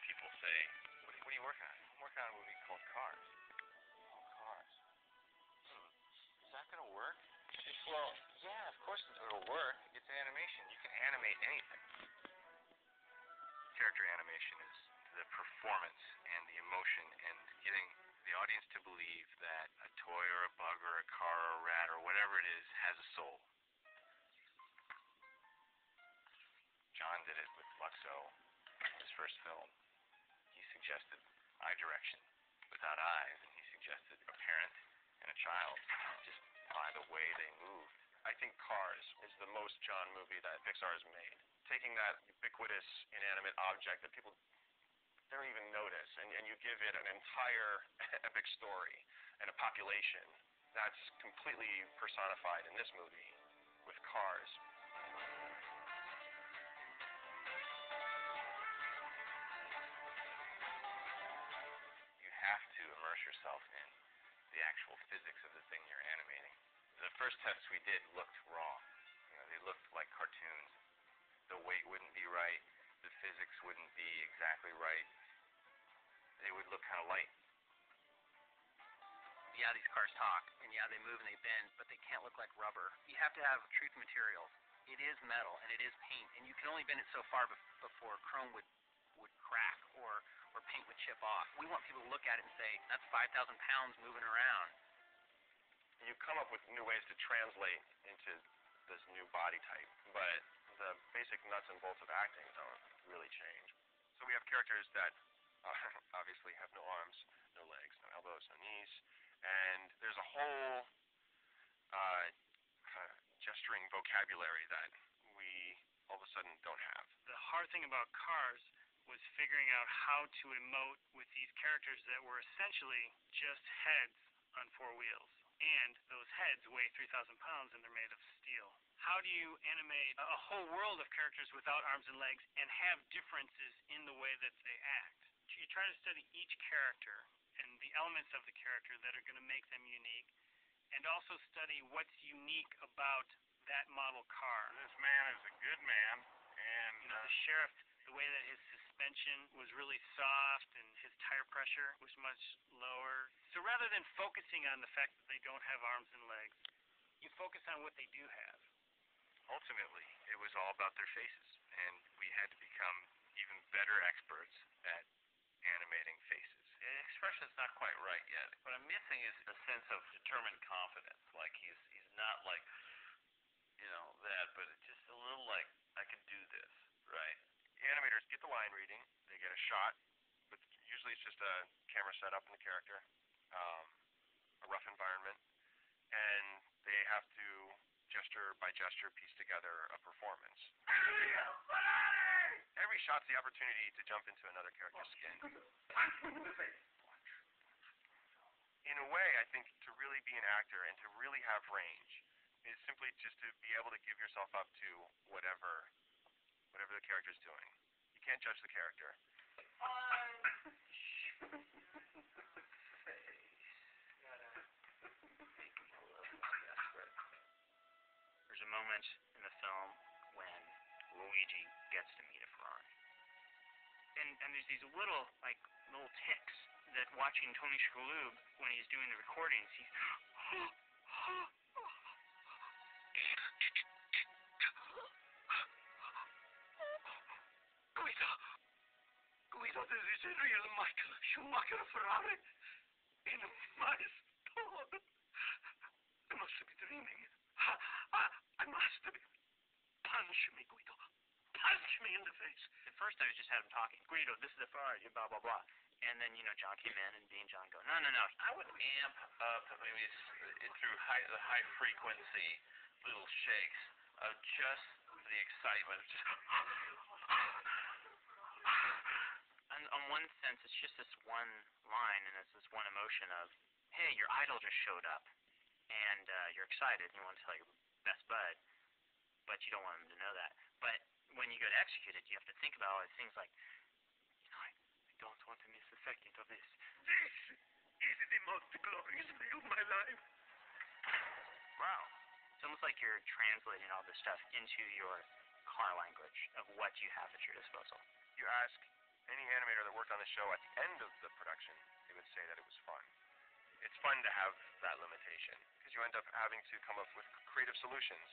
people say, what are you working on? I'm working on a movie called Cars. Oh, Cars. Is that going to work? Well, yeah, of course it'll work. It's animation. You can animate anything. Character animation is the performance and the emotion and getting the audience to believe that a toy or a bug or a car or a rat or whatever it is has a soul. John did it with Luxo, his first film. He suggested eye direction without eyes, and he suggested a parent and a child just by the way they moved. I think Cars is the most John movie that Pixar has made. Taking that ubiquitous inanimate object that people don't even notice, and you give it an entire epic story and a population that's completely personified in this movie with Cars. You have to immerse yourself in the actual physics of the thing you're animating. The first tests we did looked wrong. They looked like cartoons. The weight wouldn't be right. The physics wouldn't be exactly right. They would look kind of light. Yeah, these cars talk, and yeah, they move and they bend, but they can't look like rubber. You have to have truth materials. It is metal, and it is paint, and you can only bend it so far before chrome would crack or paint would chip off. We want people to look at it and say, that's 5,000 pounds moving around. You come up with new ways to translate into this new body type, but the basic nuts and bolts of acting don't really change. So we have characters that obviously have no arms, no legs, no elbows, no knees, and there's a whole gesturing vocabulary that we all of a sudden don't have. The hard thing about Cars was figuring out how to emote with these characters that were essentially just heads on four wheels. And those heads weigh 3,000 pounds and they're made of steel. How do you animate a whole world of characters without arms and legs and have differences in the way that they act? You try to study each character and the elements of the character that are going to make them unique, and also study what's unique about that model car. This man is a good man, and the sheriff, the way that his suspension was really soft and his tire pressure was much lower. So rather than focusing on the fact that they don't have arms and legs, you focus on what they do have. Ultimately, it was all about their faces, and we had to become even better experts at animating faces. The expression's not quite right yet. What I'm missing is a sense of determined confidence. Like he's not like, that, but it's just a little like, I can do this, right? The animators get the line reading, they get a shot, but usually it's just a camera set up in the character, a rough environment, and they have to gesture by gesture piece together a performance. Every shot's the opportunity to jump into another character's skin. In a way, I think to really be an actor and to really have range is simply just to be able to give yourself up to whatever the character's doing. You can't judge the character. There's a moment in the film when Luigi gets to meet a Ferrari. And there's these little ticks that watching Tony Shalhoub when he's doing the recordings, he's Guido, this is a real Michael Schumacher Ferrari in my store. I must be dreaming. I must be. Punch me, Guido. Punch me in the face. At first, I was just had him talking. Guido, this is a Ferrari, blah, blah, blah. And then, John came in, and being John go, no. I would amp up maybe through the high frequency little shakes of just the excitement. And on one sense, it's just this one line, and it's this one emotion of, hey, your idol just showed up, and you're excited, and you want to tell your best bud, but you don't want him to know that. But when you go to execute it, you have to think about all these things like, I don't want to miss a second of this. This is the most glorious day of my life. Wow. It's almost like you're translating all this stuff into your car language of what you have at your disposal. You ask any animator that worked on the show, at the end of the production, they would say that it was fun. It's fun to have that limitation because you end up having to come up with creative solutions